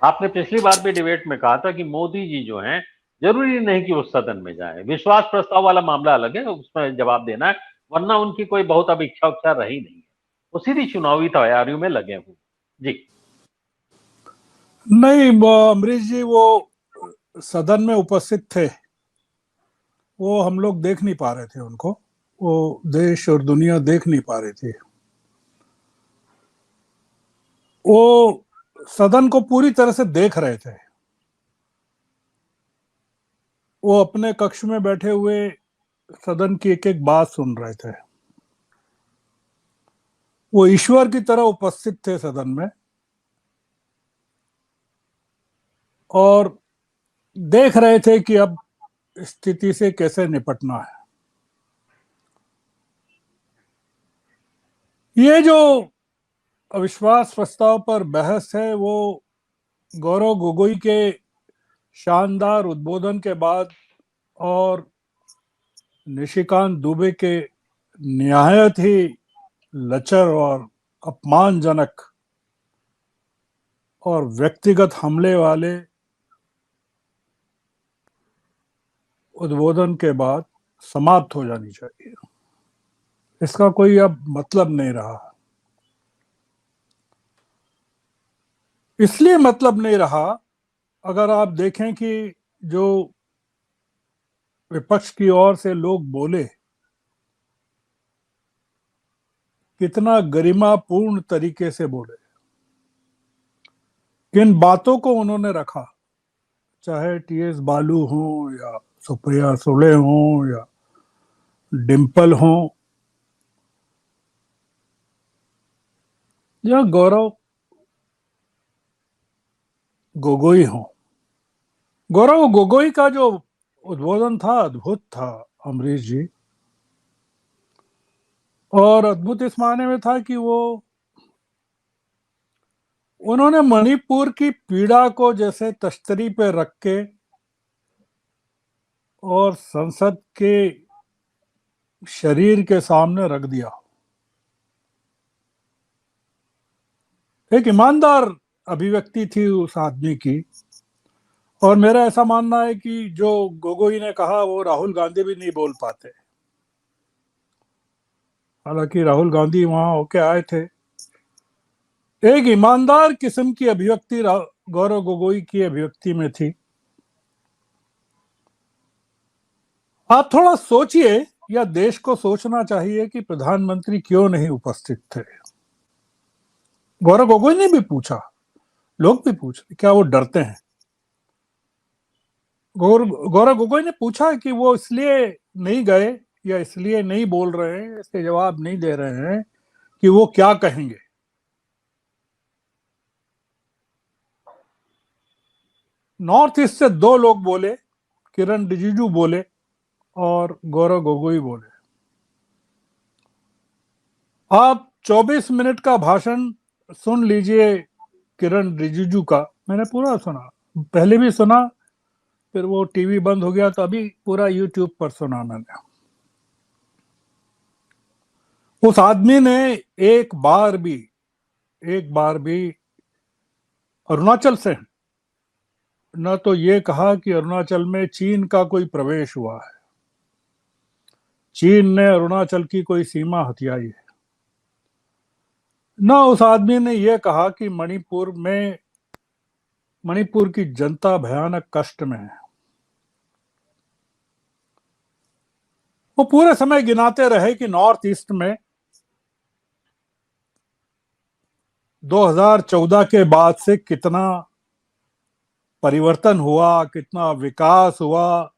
आपने पिछली बार भी डिबेट में कहा था कि मोदी जी जो हैं जरूरी नहीं कि वो सदन में जाए, विश्वास प्रस्ताव वाला मामला अलग है, उसमें जवाब देना है, वरना उनकी कोई बहुत अब इच्छा उच्छा रही नहीं है, वो सीधी चुनावी तैयारियों में लगे हुए। जी नहीं, अमरीश जी वो सदन में उपस्थित थे, वो हम लोग देख नहीं पा रहे थे उनको, वो देश और दुनिया देख नहीं पा रही थी। वो सदन को पूरी तरह से देख रहे थे, वो अपने कक्ष में बैठे हुए सदन की एक एक बात सुन रहे थे, वो ईश्वर की तरह उपस्थित थे सदन में और देख रहे थे कि अब स्थिति से कैसे निपटना है। ये जो अविश्वास प्रस्ताव पर बहस है वो गौरव गोगोई के शानदार उद्बोधन के बाद और निशिकांत दुबे के निहायत ही लचर और अपमानजनक और व्यक्तिगत हमले वाले उद्बोधन के बाद समाप्त हो जानी चाहिए। इसका कोई अब मतलब नहीं रहा। इसलिए मतलब नहीं रहा, अगर आप देखें कि जो विपक्ष की ओर से लोग बोले, कितना गरिमापूर्ण तरीके से बोले, किन बातों को उन्होंने रखा, चाहे टीएस बालू हो या सुप्रिया सुले हो या डिम्पल हो या गौरव गोगोई हो। गौरव गोगोई का जो उद्बोधन था अद्भुत था अमरीश जी, और अद्भुत इस मायने में था कि वो उन्होंने मणिपुर की पीड़ा को जैसे तश्तरी पे रख के और संसद के शरीर के सामने रख दिया। एक ईमानदार अभिव्यक्ति थी उस आदमी की, और मेरा ऐसा मानना है कि जो गोगोई ने कहा वो राहुल गांधी भी नहीं बोल पाते। हालांकि राहुल गांधी वहां होके आए थे। एक ईमानदार किस्म की अभिव्यक्ति गौरव गोगोई की अभिव्यक्ति में थी। आप थोड़ा सोचिए, या देश को सोचना चाहिए कि प्रधानमंत्री क्यों नहीं उपस्थित थे। गौरव गोगोई ने भी पूछा, लोग भी पूछ रहे, क्या वो डरते हैं? गौरव गोगोई ने पूछा कि वो इसलिए नहीं गए या इसलिए नहीं बोल रहे हैं, इसके जवाब नहीं दे रहे हैं कि वो क्या कहेंगे। नॉर्थ ईस्ट से दो लोग बोले, किरण रिजिजू बोले और गौरव गोगोई बोले। आप 24 मिनट का भाषण सुन लीजिए किरण रिजिजू का, मैंने पूरा सुना, पहले भी सुना, फिर वो टीवी बंद हो गया तो अभी पूरा यूट्यूब पर सुना मैंने। उस आदमी ने एक बार भी अरुणाचल से न तो ये कहा कि अरुणाचल में चीन का कोई प्रवेश हुआ है, चीन ने अरुणाचल की कोई सीमा हथियाई है, न उस आदमी ने यह कहा कि मणिपुर की जनता भयानक कष्ट में है। वो पूरे समय गिनाते रहे कि नॉर्थ ईस्ट में 2014 के बाद से कितना परिवर्तन हुआ, कितना विकास हुआ।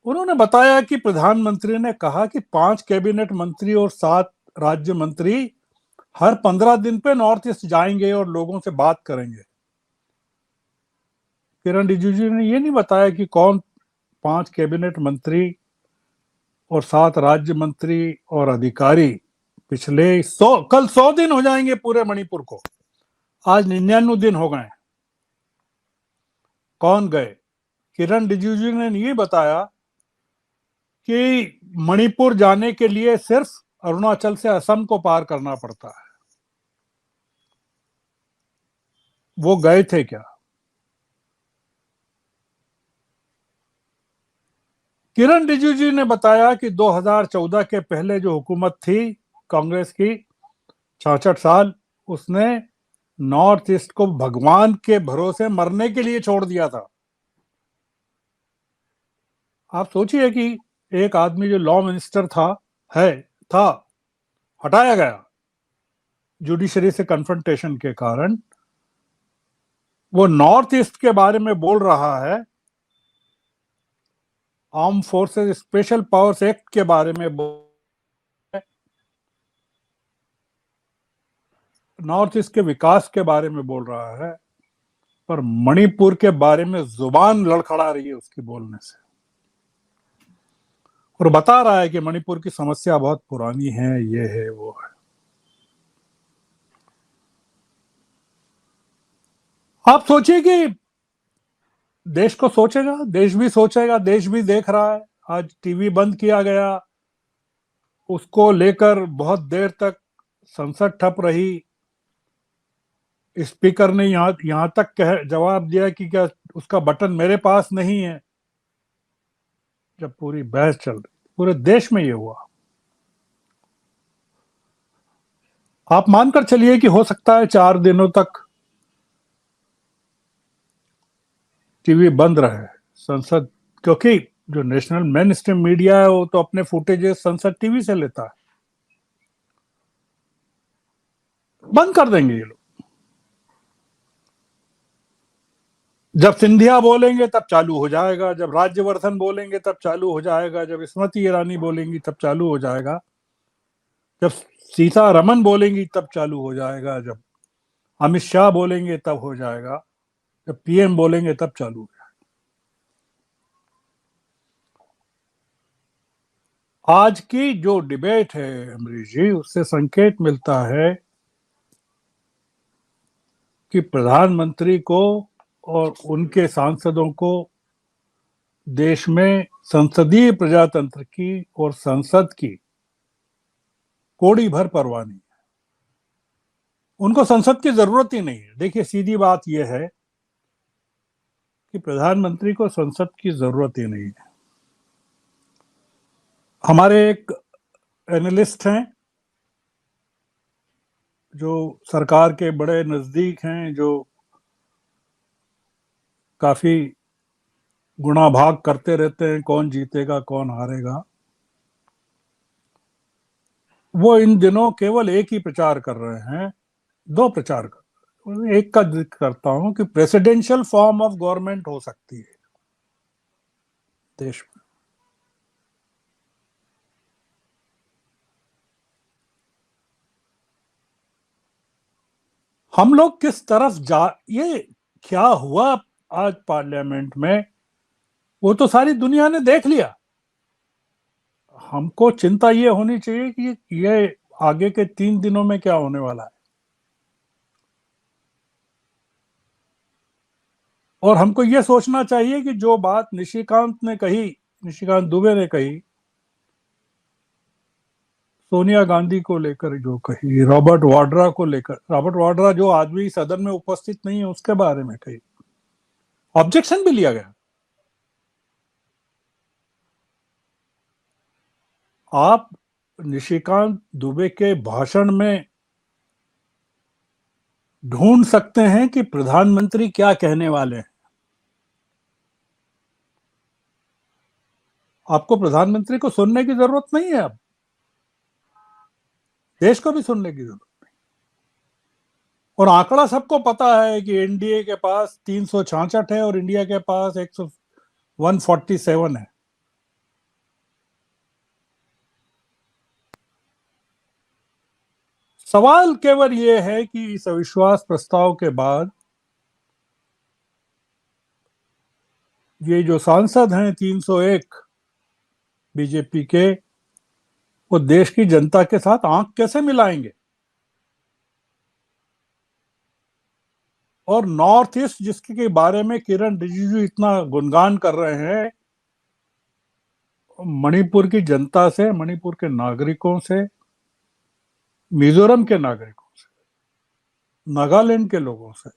उन्होंने बताया कि प्रधानमंत्री ने कहा कि 5 कैबिनेट मंत्री और 7 राज्य मंत्री हर 15 दिन पे नॉर्थ ईस्ट जाएंगे और लोगों से बात करेंगे। किरण रिजिजू ने ये नहीं बताया कि कौन 5 कैबिनेट मंत्री और 7 राज्य मंत्री और अधिकारी पिछले कल 100 दिन हो जाएंगे पूरे मणिपुर को, आज 99 दिन हो गए, कौन गए? किरण रिजिजू ने ये बताया कि मणिपुर जाने के लिए सिर्फ अरुणाचल से असम को पार करना पड़ता है। वो गए थे क्या? किरण रिजिजू ने बताया कि 2014 के पहले जो हुकूमत थी कांग्रेस की, 66 साल, उसने नॉर्थ ईस्ट को भगवान के भरोसे मरने के लिए छोड़ दिया था। आप सोचिए कि एक आदमी जो लॉ मिनिस्टर है था, हटाया गया जुडिशरी से कन्फ्रंटेशन के कारण। वो नॉर्थ ईस्ट के बारे में बोल रहा है, arm forces special powers act के बारे में नॉर्थ ईस्ट के विकास के बारे में बोल रहा है, पर मणिपुर के बारे में जुबान लड़खड़ा रही है उसकी बोलने से, और बता रहा है कि मणिपुर की समस्या बहुत पुरानी है, ये है वो है। आप सोचिए कि देश को सोचेगा, देश भी सोचेगा, देश भी देख रहा है। आज टीवी बंद किया गया, उसको लेकर बहुत देर तक संसद ठप रही। स्पीकर ने यहां तक जवाब दिया कि क्या उसका बटन मेरे पास नहीं है, जब पूरी बहस चल रही, पूरे देश में ये हुआ। आप मानकर चलिए कि हो सकता है 4 दिनों तक टीवी बंद रहे संसद, क्योंकि जो नेशनल मेन स्ट्रीम मीडिया है वो तो अपने फुटेजेस संसद टीवी से लेता है। बंद कर देंगे ये लोग। जब सिंधिया बोलेंगे तब चालू हो जाएगा, जब राज्यवर्धन बोलेंगे तब चालू हो जाएगा, जब स्मृति ईरानी बोलेंगी तब चालू हो जाएगा, जब सीतारमन बोलेंगी तब चालू हो जाएगा, जब अमित शाह बोलेंगे तब हो जाएगा, जब पीएम बोलेंगे तब चालू हो जाएगा। आज की जो डिबेट है अमरीश जी, उससे संकेत मिलता है कि प्रधानमंत्री को और उनके सांसदों को देश में संसदीय प्रजातंत्र की और संसद की कोड़ी भर परवाह नहीं है। उनको संसद की जरूरत ही नहीं है। देखिए, सीधी बात यह है कि प्रधानमंत्री को संसद की जरूरत ही नहीं है। हमारे एक एनालिस्ट हैं जो सरकार के बड़े नजदीक हैं, जो काफी गुणा भाग करते रहते हैं कौन जीतेगा कौन हारेगा। वो इन दिनों केवल एक ही प्रचार कर रहे हैं, दो प्रचार कर रहे हैं। एक का जिक्र करता हूं कि प्रेसिडेंशियल फॉर्म ऑफ गवर्नमेंट हो सकती है देश में। हम लोग किस तरफ ये क्या हुआ आज पार्लियामेंट में, वो तो सारी दुनिया ने देख लिया। हमको चिंता ये होनी चाहिए कि ये आगे के 3 दिनों में क्या होने वाला है। और हमको ये सोचना चाहिए कि जो बात निशिकांत दुबे ने कही, सोनिया गांधी को लेकर जो कही, रॉबर्ट वाड्रा को लेकर, रॉबर्ट वाड्रा जो आदमी सदन में उपस्थित नहीं है उसके बारे में कही, ऑब्जेक्शन भी लिया गया। आप निशिकांत दुबे के भाषण में ढूंढ सकते हैं कि प्रधानमंत्री क्या कहने वाले हैं। आपको प्रधानमंत्री को सुनने की जरूरत नहीं है, अब देश को भी सुनने की जरूरत नहीं। और आंकड़ा सबको पता है कि एनडीए के पास 366 है और इंडिया के पास 147 है। सवाल केवल यह है कि इस अविश्वास प्रस्ताव के बाद ये जो सांसद हैं 301 बीजेपी के, वो देश की जनता के साथ आंख कैसे मिलाएंगे। और नॉर्थ ईस्ट जिसके बारे में किरण रिजिजू इतना गुणगान कर रहे हैं, मणिपुर की जनता से, मणिपुर के नागरिकों से, मिजोरम के नागरिकों से, नागालैंड के लोगों से,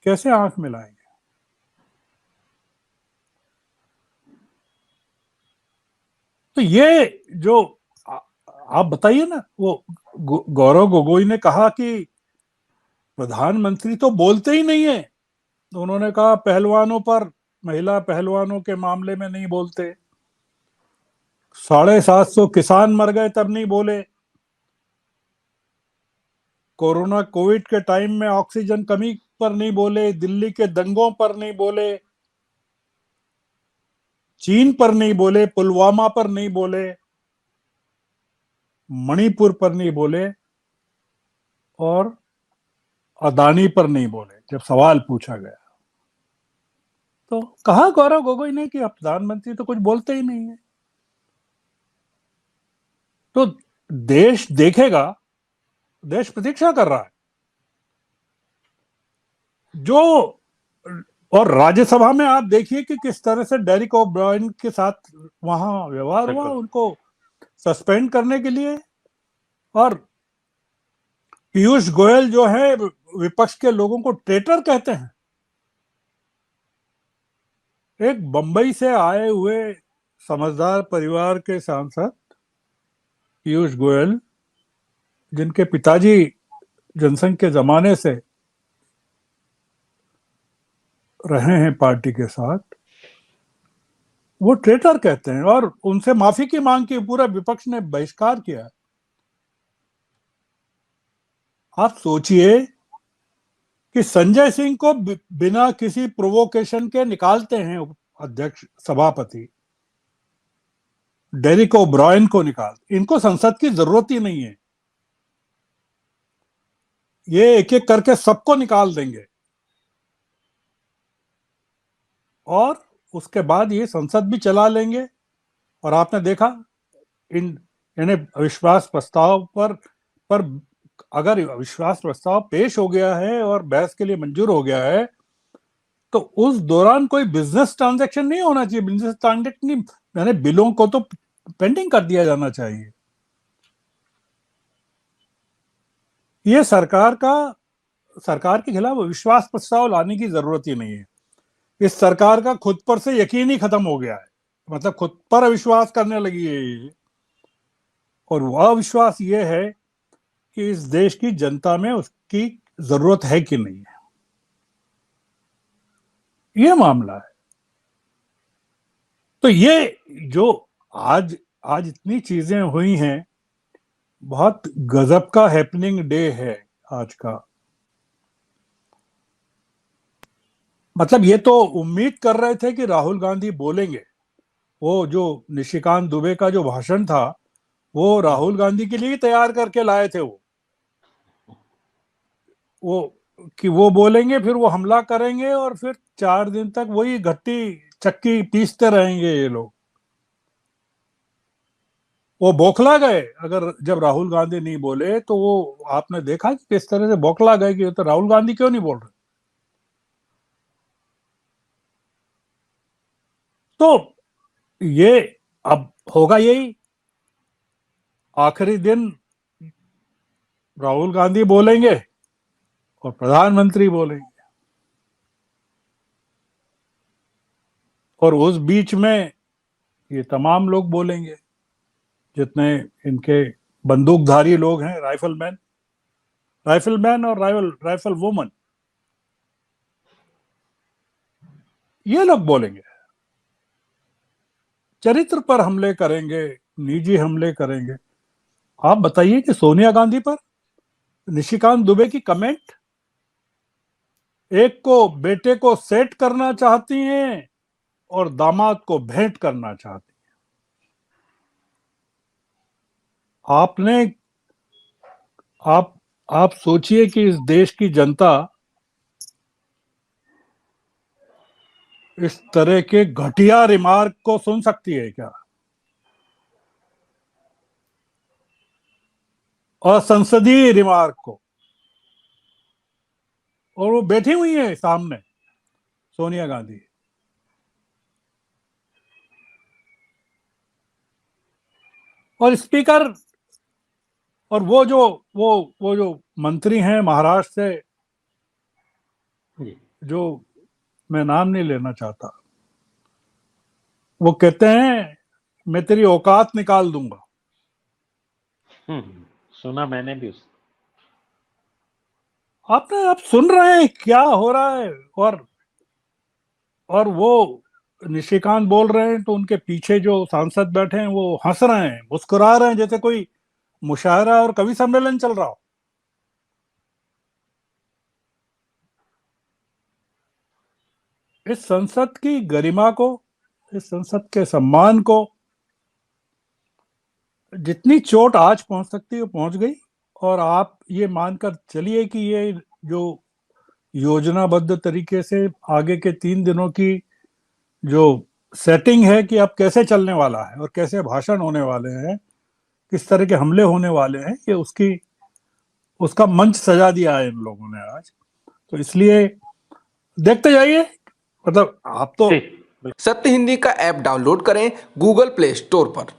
कैसे आंख मिलाएंगे? तो ये जो आप बताइए ना, वो गौरव गोगोई ने कहा कि प्रधानमंत्री तो बोलते ही नहीं है। तो उन्होंने कहा पहलवानों पर, महिला पहलवानों के मामले में नहीं बोलते, 750 किसान मर गए तब नहीं बोले, कोरोना कोविड के टाइम में ऑक्सीजन कमी पर नहीं बोले, दिल्ली के दंगों पर नहीं बोले, चीन पर नहीं बोले, पुलवामा पर नहीं बोले, मणिपुर पर नहीं बोले, और अदानी पर नहीं बोले जब सवाल पूछा गया। तो कहा गौरव गोगोई ने कि प्रधानमंत्री तो कुछ बोलते ही नहीं है। तो देश देखेगा, देश प्रतीक्षा कर रहा है। जो और राज्यसभा में आप देखिए कि किस तरह से डेरिक ओब्रायन के साथ वहां व्यवहार हुआ, उनको सस्पेंड करने के लिए। और पीयूष गोयल जो है, विपक्ष के लोगों को ट्रेटर कहते हैं। एक बंबई से आए हुए समझदार परिवार के सांसद पीयूष गोयल, जिनके पिताजी जनसंघ के जमाने से रहे हैं पार्टी के साथ, वो ट्रेटर कहते हैं और उनसे माफी की मांग की। पूरा विपक्ष ने बहिष्कार किया। आप सोचिए कि संजय सिंह को बिना किसी प्रोवोकेशन के निकालते हैं अध्यक्ष, सभापति, डेरिक ओब्रायन को निकाल, इनको संसद की जरूरत ही नहीं है, ये एक एक करके सबको निकाल देंगे और उसके बाद ये संसद भी चला लेंगे। और आपने देखा इन्हें अविश्वास प्रस्ताव पर अगर अविश्वास प्रस्ताव पेश हो गया है और बहस के लिए मंजूर हो गया है, तो उस दौरान कोई बिजनेस ट्रांजैक्शन नहीं होना चाहिए। बिजनेस ट्रांजैक्शन नहीं, यानी बिलों को तो पेंडिंग कर दिया जाना चाहिए। ये सरकार के खिलाफ विश्वास प्रस्ताव लाने की जरूरत ही नहीं है। इस सरकार का खुद पर से यकीन ही खत्म हो गया है, मतलब खुद पर अविश्वास करने लगी है ये। और वह विश्वास ये है कि इस देश की जनता में उसकी जरूरत है कि नहीं है, ये मामला है। तो ये जो आज आज इतनी चीजें हुई हैं, बहुत गजब का हैपनिंग डे है आज का। मतलब ये तो उम्मीद कर रहे थे कि राहुल गांधी बोलेंगे। वो जो निशिकांत दुबे का जो भाषण था, वो राहुल गांधी के लिए ही तैयार करके लाए थे। वो कि वो बोलेंगे, फिर वो हमला करेंगे और फिर 4 दिन तक वही घट्टी चक्की पीसते रहेंगे ये लोग। वो बौखला गए। अगर जब राहुल गांधी नहीं बोले तो वो आपने देखा कि किस तरह से बौखला गए कि तो राहुल गांधी क्यों नहीं बोल रहे। तो ये अब होगा यही, आखिरी दिन राहुल गांधी बोलेंगे और प्रधानमंत्री बोलेंगे, और उस बीच में ये तमाम लोग बोलेंगे जितने इनके बंदूकधारी लोग हैं, राइफलमैन और राइफल वुमन, ये लोग बोलेंगे, चरित्र पर हमले करेंगे, निजी हमले करेंगे। आप बताइए कि सोनिया गांधी पर निशिकांत दुबे की कमेंट, एक को बेटे को सेट करना चाहती हैं और दामाद को भेंट करना चाहती हैं। आपने आप सोचिए कि इस देश की जनता इस तरह के घटिया रिमार्क को सुन सकती है क्या? असंसदीय रिमार्क को। और वो बैठी हुई है सामने, सोनिया गांधी। और स्पीकर, और वो जो मंत्री हैं महाराष्ट्र से, जो मैं नाम नहीं लेना चाहता, वो कहते हैं मैं तेरी औकात निकाल दूंगा। सुना मैंने भी उस आप सुन रहे हैं क्या हो रहा है। और वो निशिकांत बोल रहे हैं तो उनके पीछे जो सांसद बैठे हैं वो हंस रहे हैं, मुस्कुरा रहे हैं, जैसे कोई मुशायरा और कवि सम्मेलन चल रहा हो। इस संसद की गरिमा को, इस संसद के सम्मान को जितनी चोट आज पहुंच सकती है वो पहुंच गई। और आप ये मानकर चलिए कि ये जो योजनाबद्ध तरीके से आगे के 3 दिनों की जो सेटिंग है कि अब कैसे चलने वाला है और कैसे भाषण होने वाले हैं, किस तरह के हमले होने वाले हैं, ये उसका मंच सजा दिया है इन लोगों ने आज। तो इसलिए देखते जाइए, मतलब आप तो ठीक। सत्य हिंदी का ऐप डाउनलोड करें गूगल प्ले स्टोर पर।